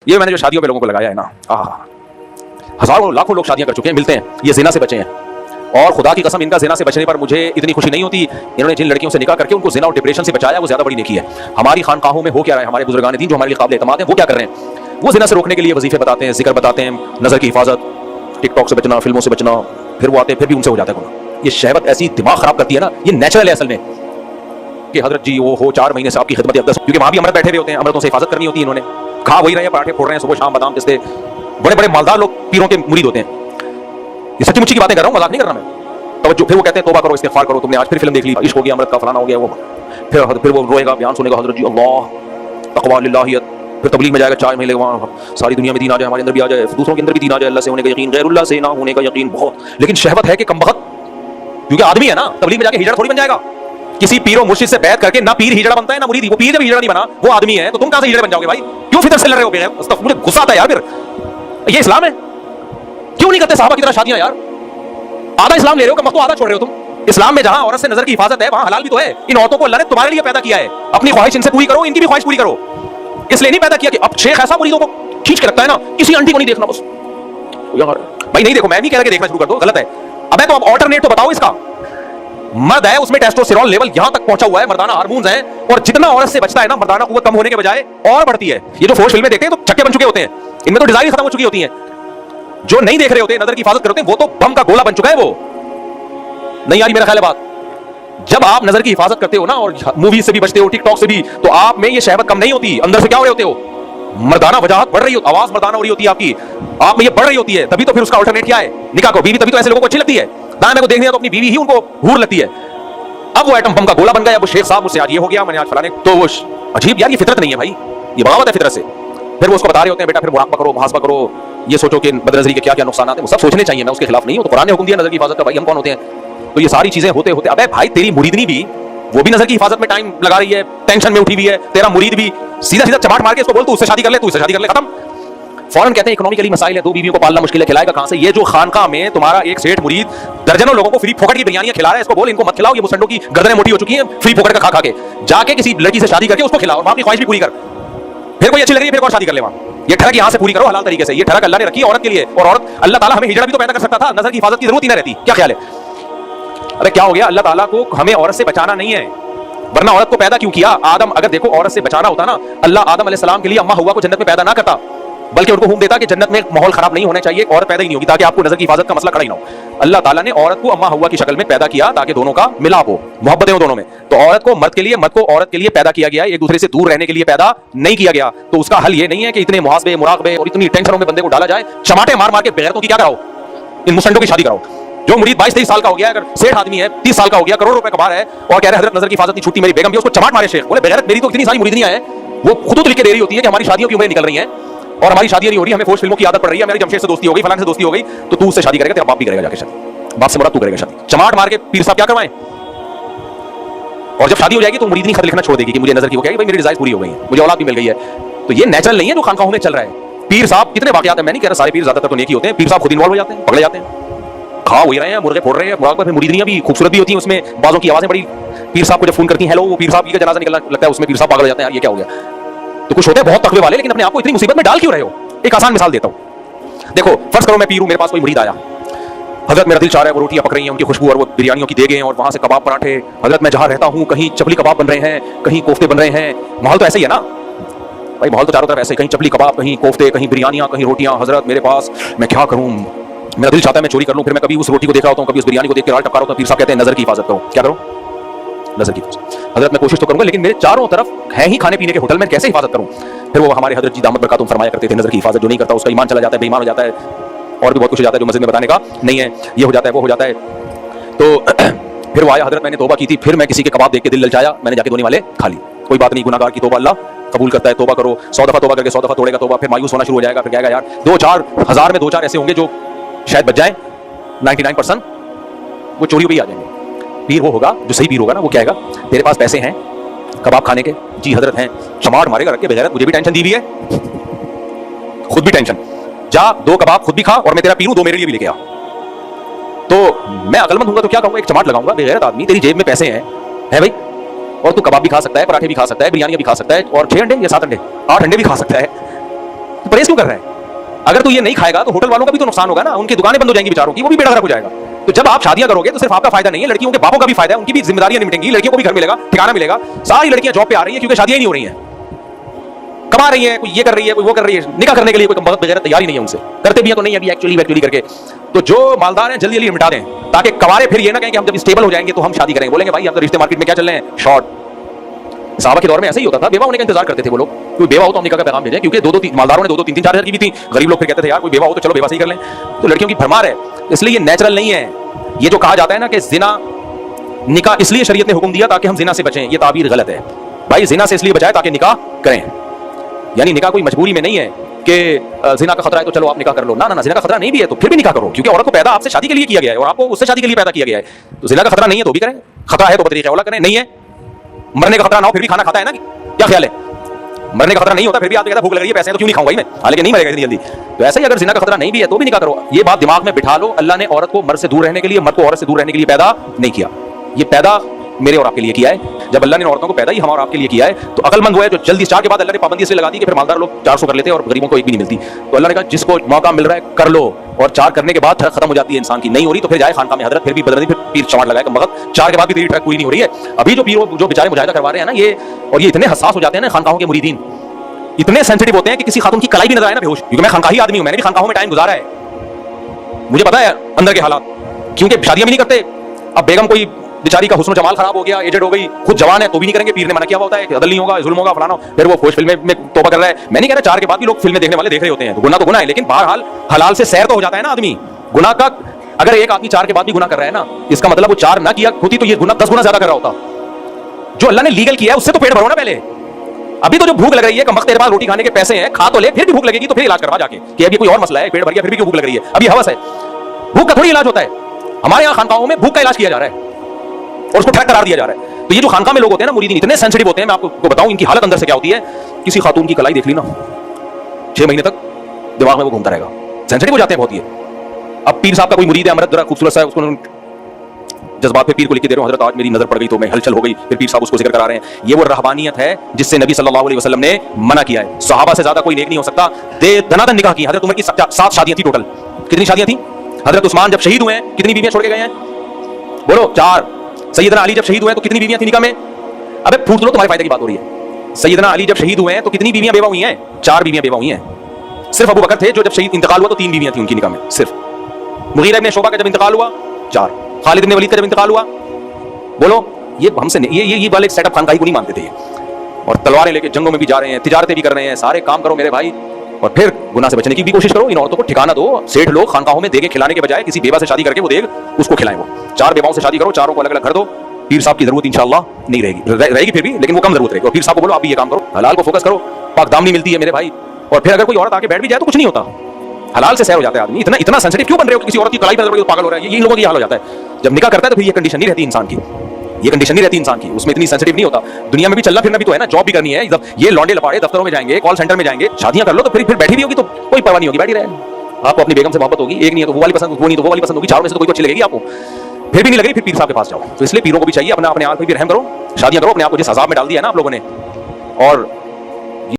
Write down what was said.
ये मैंने जो शादियों पे लोगों को लगाया है ना, हजारों लाखों लोग शादियां कर चुके हैं, मिलते हैं, ये ज़िना से बचे हैं। और खुदा की कसम, इनका ज़िना से बचने पर मुझे इतनी खुशी नहीं होती। इन्होंने जिन लड़कियों से निकाह करके उनको ज़िना और डिप्रेशन से बचाया, वो ज़्यादा बड़ी नेकी है। हमारी खानकाहों में हो क्या रहा है, हमारे बुजुर्गान दीन जो हमारे लिए काबिल एतमाद हैं, वो क्या कर रहे हैं? वो ज़िना से रोकने के लिए वजीफे बताते हैं, जिक्र बताते हैं, नज़र की हिफाजत, टिकटॉक से बचना, फिल्मों से बचना, फिर वो आते हैं, फिर भी उनसे हो जाता है गुनाह। ये शहवत ऐसी दिमाग खराब करती है ना, ये नेचुरल है असल में कि हजरत जी वो हो 4 महीने से आपकी खिदमत अक़दस, क्योंकि वहां भी अमृत बैठे हुए होते हैं, अमृतों से हिफाजत करनी होती है। इन्होंने खा वही रहे हैं, पराठे फोड़ रहे हैं सुबह शाम, बादाम पिस्ते, बड़े बड़े मालदार लोग पीरों के मुरीद होते हैं। ये सच्ची मुच्ची की बातें कर रहा हूँ, मजाक नहीं कर रहा मैं। तो फिर वो कहते हैं तौबा करो, इस्तिग़फ़ार करो, तुमने आज फिर फिल्म देख ली, इश्क हो गया, अमृत का फलाना हो गया, वो फिर वो रोएगा, बयान सुनेगा, हजरत जी अल्लाह तक़वा लिल्लाहियत, फिर तबलीग में जाएगा, 4 महीने वहाँ सारी दुनिया में दीन आ जाए, हमारे अंदर भी आ जाए, दूसरों के अंदर भी दीन आ जाए, अल्लाह से होने का यकीन, गैरुल्लाह से ना होने का यकीन बहुत। लेकिन शहवत है कि कमबख्त, क्योंकि आदमी है ना, तबलीग में जाके हिजड़ा थोड़ी बन जाएगा। किसी पीरो मुर्शिद से बैत करके ना पीर हिजड़ा बनता है ना मुरीद। वो पीर जब हिजड़ा नहीं बना, वो आदमी है, तो तुम कहां से हिजड़े बन जाओगे भाई? क्यों फितर से लड़ रहे हो बेगैर? मुझे गुस्सा आता है यार, फिर ये इस्लाम है? क्यों नहीं करते साहबा की तरह शादियां यार? आधा इस्लाम ले रहे हो, कम आधा छोड़ रहे हो तुम। इस्लाम में जहां औरत से नजर की हिफाजत है, वहां हलाल भी तो है। इन औरतों को अल्लाह ने तुम्हारे लिए पैदा किया है, अपनी ख्वाहिश इनसे पूरी करो, इनकी भी ख्वाहिश पूरी करो। इसलिए नहीं पैदा किया कि अब शेख ऐसा मुरीदों को खींच के रखता है ना, किसी आंटी को नहीं देखना बस यार। भाई नहीं देखो, मैं नहीं कह रहा कि देखना शुरू कर दो, गलत है। अबे तो अब ऑल्टरनेट तो बताओ इसका। मर्द है, उसमें टेस्टोस्टेरोन लेवल यहां तक पहुंचा हुआ है, मर्दाना हार्मोन्स हैं, और जितना औरत से बचता है ना, मर्दाना कुव्वत कम होने के बजाय और बढ़ती है। ये जो फोर्स फिल्में देखते हैं तो छक्के बन चुके होते हैं, इनमें तो डिजाइन खत्म हो चुकी होती है। जो नहीं देख रहे होते, नजर की हिफाजत करते हैं, वो तो बम का गोला बन चुका है। वो नहीं आ रही मेरा ख्याल है बात? जब आप नजर की हिफाजत करते हो ना, और मूवी से भी बचते हो, टिकटॉक से भी, तो आप में ये शहवत कम नहीं होती। अंदर से क्या हो रहे होते हो? मर्दाना वजाहत बढ़ रही हो, आवाज मर्दाना हो रही होती है आपकी, आप में ये बढ़ रही होती है। तभी तो फिर उसका अल्टरनेट क्या है? निकाह को बीवी। तभी तो ऐसे लोगों को अच्छी लगती है। दाएं को देखने तो अपनी बीवी ही उनको हूर लगती है। अब वो एटम बम का गोला बन गया। अब शेख साहब मुझसे आज ये हो गया, मैंने आज फलाने, तो वो अजीब यार, ये फितरत नहीं है भाई, ये बगावत है फितरत से। फिर वो उसको बता रहे होते हैं, बेटा फिर मुराक़बा करो, मुहासबा करो, ये सोचो कि बदनज़री के क्या क्या नुकसान हैं। वो सब सोचने चाहिए, मैं उसके खिलाफ नहीं हूं। तो कुरान ने हुक्म दिया नजर की हिफाजत का, भाई हम कौन होते हैं? तो ये सारी चीजें होते होते, अबे भाई तेरी मुरीदनी भी, वो भी नजर की हिफाजत में टाइम लगा रही है, टेंशन में उठी हुई है। तेरा मुरीद भी सीधा सीधा चमाट मार के इसको बोल तू उससे शादी कर ले, तू उससे शादी कर ले, खत्म। फौरन कहते हैं इकोनॉमिकली मसाइल है, 2 बीवियों को पालना मुश्किल है, खिलाएगा कहां से? ये जो खानका में तुम्हारा एक सेठ मुरीद दर्जनों लोगों को फ्री फोकट की बिरयानियां खिला रहा है, इसको बोल इनको मत खिलाओ, ये मुसंडों की गर्दनें मोटी हो चुकी हैं फ्री फोकट का खा खा के। जाके किसी लड़की से शादी करके उसको खिलाओ, और अपनी ख्वाहिश भी पूरी कर। फिर कोई अच्छी लग रही है, फिर और शादी कर ले वहां। ये ठरक यहां से पूरी करो हलाल तरीके से। ये ठरक अल्लाह ने रखी है औरत के लिए, और औरत, अल्लाह ताला हमें हिजड़ा भी तो पैदा कर सकता था, नजर की हिफाजत की जरूरत ही ना रहती। क्या ख्याल है? अरे क्या हो गया? अल्लाह ताला को हमें औरत से बचाना नहीं है, वरना औरत को पैदा क्यों किया? आदम, अगर देखो औरत से बचाना होता ना, अल्लाह आदम अलैहिस्सलाम के लिए अम्मा हव्वा को जन्नत में पैदा ना करता, बल्कि उनको हुक्म देता कि जन्नत में माहौल खराब नहीं होना चाहिए, औरत पैदा ही नहीं होगी, ताकि आपको नजर की हिफाजत का मसला खड़ा ही ना हो। अल्लाह ताला ने औरत को अम्मा हव्वा की शक्ल में पैदा किया ताकि दोनों का मिलाप हो, मोहब्बतें हो दोनों में। तो औरत को मर्द के लिए, मर्द को औरत के लिए पैदा किया गया है, एक दूसरे से दूर रहने के लिए पैदा नहीं किया गया। तो उसका हल ये नहीं है कि इतने मुहासबे, मुराक़बे और इतनी टेंशनों में बंदे को डाला जाए, चमाटे मार मार के बेगैरतों की क्या कराओ, इन मुसंडों की शादी कराओ। जो मुरीद 22-23 साल का हो गया, अगर सेठ आदमी है, 30 साल का हो गया, करोड़ रुपए कमा रहा है, और कह रहे हजरत नजर की हिफाजत नहीं छूटी मेरी बेगम भी, उसको चमाट मारे शेख। बोले बेगैरत, मेरी तो इतनी सारी मुरीदनियां हैं, वो खुद लिख के दे रही होती है कि हमारी शादियों की उम्रें निकल रही हैं और हमारी शादियां नहीं हो रही, हमें फोर्स फिल्मों की आदत पड़ रही है, मेरी जमशेद से दोस्ती हो गई, फलाने से दोस्ती हो गई, तो तू उससे शादी करेगा, तेरा बाप भी करेगा जाके शादी, बाप से मुराद तू करेगा शादी। चमाट मार के पीर साहब क्या करवाएं? और जब शादी हो जाएगी तो मुरीदनी खत लिखना छोड़ देगी कि मुझे नजर की, वो कहेगी भाई मेरी डिजायर पूरी हो गई है, मुझे औलाद भी मिल गई है। तो ये नेचुरल नहीं है जो खानकाहों में चल रहा है। पीर साहब कितने वाकयात हैं, मैं नहीं कह रहा सारे पीर, ज्यादातर तो नेकी होते हैं, पीर साहब खुद इन्वॉल्व हो जाते हैं, पकड़े जाते हैं, खा हो रहे हैं, मुर्गे फोड़ रहे हैं, मुराक़बा। फिर मुरीदनियां भी खूबसूरत भी होती हैं, उसमें बाजों की आवाजें बड़ी, पीर साहब को जब फोन करती हैं, हेलो, वो पीर साहब की का जनाजा निकलना लगता है, उसमें पीर साहब पागल हो जाते हैं, यार ये क्या हो गया? तो कुछ होते हैं बहुत तकवे वाले, लेकिन अपने आप को इतनी मुसीबत में डाल क्यों रहे हो? एक आसान मिसाल देता हूं, देखो फर्ज करो मैं पीर हूं, मेरे पास कोई मुरीद आया, हजरत मेरा दिल चाह रहा है, वो रोटियां पक रही हैं, उनकी खुशबू और वो बिरयानियों की देगे हैं, और वहां से कबाब पराठे, हजरत मैं जहां रहता हूं कहीं चपली कबाब बन रहे हैं, कहीं कोफ्ते बन रहे हैं। माहौल तो ऐसे ही है ना भाई, माहौल तो चारों तरफ ऐसे, कहीं चपली कबाब, कहीं कोफ्ते, कहीं बिरयानियां, कहीं रोटियां। हजरत मेरे पास, मैं क्या करूं, मेरा दिल चाहता है मैं चोरी कर लूं, फिर मैं कभी उस रोटी को देख रहा होता हूं, कभी उस बिरयानी को देख के राल टपका रहा होता हूं। पीर साहब कहते हैं नजर की हिफाजत करो। क्या करो? नजर की हिफाजत। हजरत मैं कोशिश तो करूंगा, लेकिन मेरे चारों तरफ है ही खाने पीने के होटल, मैं कैसे हिफाजत करूं? फिर वो हमारे हजरत जी दामद बरकातुहुम फरमाया करते थे, नजर की हिफाजत जो नहीं करता उसका ईमान चला जाता है, बेईमान हो जाता है, और भी बहुत कुछ हो जाता है जो मस्जिद में बताने का नहीं है, ये हो जाता है, वो हो जाता है। तो फिर वो आया, हजरत मैंने तौबा की थी, फिर मैं किसी के कबाब देख के दिल ललचाया, मैंने जाके धोने वाले खा ली। कोई बात नहीं, गुनाहगार की तौबा अल्लाह कबूल करता है, तौबा करो। 100 दफा तौबा करके 100 दफा तोड़ेगा तौबा, फिर मायूस होना शुरू हो जाएगा, फिर कहेगा यार 2-4 हज़ार में 2-4 ऐसे होंगे जो शायद बच जाए, 99% वो चोरी भी आ जाएंगे। पीर वो होगा जो सही पीर होगा ना, वो क्या आएगा, तेरे पास पैसे हैं कबाब खाने के, जी हजरत हैं, चमाट मारेगा रख के, बेगैरत मुझे भी टेंशन दी हुई है, खुद भी टेंशन, जा 2 कबाब खुद भी खा, और मैं तेरा पीर हूं, 2 मेरे लिए भी लेके आ। तो मैं अकलमंद हूंगा तो क्या कहूंगा, एक चमाट लगाऊंगा, बेगैरत आदमी, तेरी जेब में पैसे हैं, है भाई, और तू कबाब भी खा सकता है, पराठे भी खा सकता है, बिरयानी भी खा सकता है, और 6 अंडे या 7 अंडे, 8 अंडे भी खा सकता है। तो परहेज क्यों कर रहा है? अगर तू ये नहीं खाएगा तो होटल वालों का भी तो नुकसान होगा ना, उनकी दुकानें बंद हो जाएंगी बेचारों की, वो भी बेड़ा गर्क हो जाएगा। तो जब आप शादियां करोगे तो सिर्फ आपका फायदा नहीं है, लड़कियों के बापों का भी फायदा है, उनकी भी जिम्मेदारियां निपटेंगी, लड़कियों को भी घर मिलेगा, ठिकाना मिलेगा। सारी लड़कियां जॉब पे आ रही है क्योंकि शादियां ही नहीं हो रही हैं, कमा रही है, कोई ये कर रही है, कोई वो कर रही है, निकाह करने के लिए कोई बहुत बगैर तैयारी नहीं है उनसे, करते भी है तो नहीं अभी एक्चुअली करके। तो जो मालदार हैं जल्दी जल्दी मिटा दें ताकि कवारे फिर ये ना कहें कि हम जब स्टेबल हो जाएंगे तो हम शादी करेंगे। बोलेंगे भाई हम तो रिश्ते मार्केट में क्या चल रहे हैं, शॉर्ट। साहबा के दौर में ऐसा ही होता था, बेवा होने का इंतजार करते थे वो लोग, कोई बेवा हो तो हम निकाह का पैगाम भेजें, क्योंकि दो मालदारों ने 2-2 3-3 4 हजार की भी थी। गरीब लोग फिर कहते थे यार कोई बेवा हो तो चलो बेवा से ही कर लें। तो लड़कियों की भरमार है, इसलिए ये नेचुरल नहीं है। ये जो कहा जाता है ना कि जिना निकाह इसलिए शरीयत ने हुक्म दिया ताकि हम जिना से बचें, ये ताबीर गलत है। भाई जिना से इसलिए बचाए ताकि निकाह करें, यानी निकाह कोई मजबूरी में नहीं है कि जिना का खतरा है तो चलो आप निकाह कर लो। ना ना, जिना का खतरा नहीं भी है तो फिर भी निकाह करो, क्योंकि औरत को पैदा आपसे शादी के लिए किया गया है और आपको उससे शादी के लिए पैदा किया गया है। तो जिना का खतरा नहीं है तो भी करें, खतरा है तो बतरीक़े औला करें, नहीं है मरने का खतरा ना हो फिर भी खाना खाता है ना, क्या ख्याल है? मरने का खतरा नहीं होता फिर भी आदमी कहता भूख लग रही है, पैसे हैं तो क्यों नहीं खाऊंगा मैं, हालांकि नहीं मरेगा इतनी जल्दी। तो ऐसे ही अगर जिना का खतरा नहीं भी है तो भी निकाह करो। ये बात दिमाग में बिठा लो, अल्लाह ने औरत को मर्द से दूर रहने के लिए, मर्द को औरत से दूर रहने के लिए पैदा नहीं किया। ये पैदा मेरे और आपके लिए किया है। जब अल्लाह ने औरतों को पैदा ही हम और आपके लिए किया है तो अकलमंद वो है जो जल्दी 4 के बाद अल्लाह ने पाबंदी इसलिए लगा दी कि फिर मालदार लोग 400 कर लेते हैं और गरीबों को एक भी नहीं मिलती। तो अल्लाह ने कहा जिसको मौका मिल रहा है कर लो, और 4 करने के बाद खत्म हो जाती है इंसान की, नहीं हो रही तो फिर जाए खानका में हजरत, फिर भी बदलनी, फिर पीर चमाट लगाएगा मगर 4 के बाद भी तेरी ट्रैक पूरी नहीं हो रही है। अभी जो पीर जो बेचारे मुजाहिदा करवा रहे हैं ना ये, और ये इतने हसास हो जाते हैं ना खानकाहों के मुरीदीन, इतने सेंसिटिव होते हैं कि किसी खातून की कलाई भी नजर आए ना बेहोश, क्योंकि मैं खानकाही आदमी हूं, मैंने भी खानकाहों में टाइम गुजारा है, मुझे पता है अंदर के हालात, क्योंकि शादियां भी नहीं करते। अब बेगम कोई बेचारी का हुस्न जमाल खराब हो गया, एजेड हो गई, खुद जवान है तो भी नहीं करेंगे, पीर ने मना किया होता है कि अदल नहीं होगा, जुल्म होगा, फलाना, फिर वो फौज फिल्में में तौबा कर रहा है। मैं नहीं कह रहा 4 के बाद भी लोग फिल्में देखने वाले देख रहे होते हैं, तो गुनाह तो गुनाह है, लेकिन बहरहाल हलाल से सैर तो हो जाता है ना आदमी। गुनाह का अगर एक आदमी 4 के बाद भी गुनाह कर रहा है ना, इसका मतलब वो 4 ना किया होती तो ये गुनाह 10 गुना ज्यादा कर रहा होता। जो अल्लाह ने लीगल किया है उससे तो पेट भरो ना पहले। अभी तो जो भूख लग रही है, कम वक्त तेरे पास रोटी खाने के पैसे हैं, खा तो ले, फिर भी भूख लगेगी तो फिर इलाज करवा जाके कि अभी कोई और मसला है, पेट भर गया फिर भी क्यों भूख लग रही है, अभी हवस है। भूख का थोड़ी इलाज होता है, हमारे यहाँ खानकाहों में भूख का इलाज किया जा रहा है और उसको ट्रैक करार दिया जा रहा है। तो ये जो खानका में लोग होते हैं ना मुरीदीन, इतने सेंसिटिव होते हैं, मैं आपको बताऊं इनकी हालत अंदर से क्या होती है। किसी खातून की कलाई देख ली ना 6 महीने तक दिमाग में वो घूमता रहेगा, सेंसिटिव हो जाते हैं बहुत। ये अब पीर साहब का कोई मुरीद है अमृत, जरा खूबसूरत सा, उसको जज्बात पे पीर को लिख के दे रहे हो, हजरत आज मेरी नजर पड़ गई तो मैं हलचल हो गई, फिर पीर साहब उसको जिक्र करा रहे हैं। ये वो रहबानियत है जिससे नबी सल्लल्लाहु अलैहि वसल्लम ने मना किया है। सहाबा से ज्यादा कोई नेक नहीं हो सकता। धनाधन निकाह की हजरत उमर की 7 शादियां थी टोटल। कितनी शादियां थी? हजरत उस्मान जब शहीद हुए हैं कितनी बीवियां छोड़ के गए हैं? बोलो 4। सैयदना अली जब शहीद हुए हैं तो कितनी बीवियां थी निकाह में? अबे फूट लो, तुम्हारे फायदे की बात हो रही है। सैयदना अली जब शहीद हुए हैं तो कितनी बीवियां बेवा हुई हैं? 4 बीवियां बेवा हुई हैं। सिर्फ अबू बकर थे जो जब शहीद इंतकाल हुआ तो 3 बीवियां थी उनकी निकाह में सिर्फ। मुगीरा इब्न शोबा का जब इंतकाल हुआ 4। खालिद इब्न वलीद का जब इंतकाल हुआ, बोलो ये हमसे ये वाले सेटअप खानकाही को नहीं मानते थे ये। और तलवारें लेके जंगों में भी जा रहे हैं, तिजारतें भी कर रहे हैं, सारे काम करो मेरे भाई, और फिर गुनाह से बचने की भी कोशिश करो। इन औरतों को ठिकाना दो, सेठ लोग खानकाहों में देगे खिलाने के बजाय किसी बेवा से शादी करके वो देग उसको खिलाएं। वो 4 बेवाओं से शादी करो, 4 को अलग अलग घर दो। पीर साहब की जरूरत इंशाअल्लाह नहीं रहेगी फिर भी, लेकिन वो कम जरूरत रहेगी। और पीर साहब को बोलो आप भी ये काम करो, हलाल को फोकस करो, पाक दामनी मिलती है मेरे भाई। और फिर अगर कोई औरत आके बैठ भी जाए तो कुछ नहीं होता, हलाल से सैर हो जाता है आदमी। इतना सेंसिटिव क्यों बन रहे हो? किसी औरत की कलाई पर पागल हो रहा है, ये लोगों की हाल हो जाता है। जब निकाह करता है तो फिर ये कंडीशन नहीं रहती इंसान की, ये कंडीशन नहीं रहती इंसान की, उसमें इतनी सेंसिटिव नहीं होता। दुनिया में भी चलना फिरना भी तो है ना, जॉब भी करनी है। ये लौंडे लपाड़े दफ्तरों में जाएंगे, कॉल सेंटर में जाएंगे, शादियां कर लो तो फिर बैठी भी होगी तो कोई परवाह नहीं होगी, बैठी रहे। आपको अपनी बेगम से मोहब्बत होगी, एक नहीं है तो वो वाली पसंद, वो नहीं तो वो वाली पसंद होगी, 4 में से तो कोई तो अच्छी लगेगी आपको, फिर भी नहीं लगेगी, फिर पीर साहब के पास जाओ। तो इसलिए पीरों को भी चाहिए अपने आप पे भी रहम करो, शादियां करो। अपने आप को जिस अजाब में डाल दिया ना आप लोगों ने, और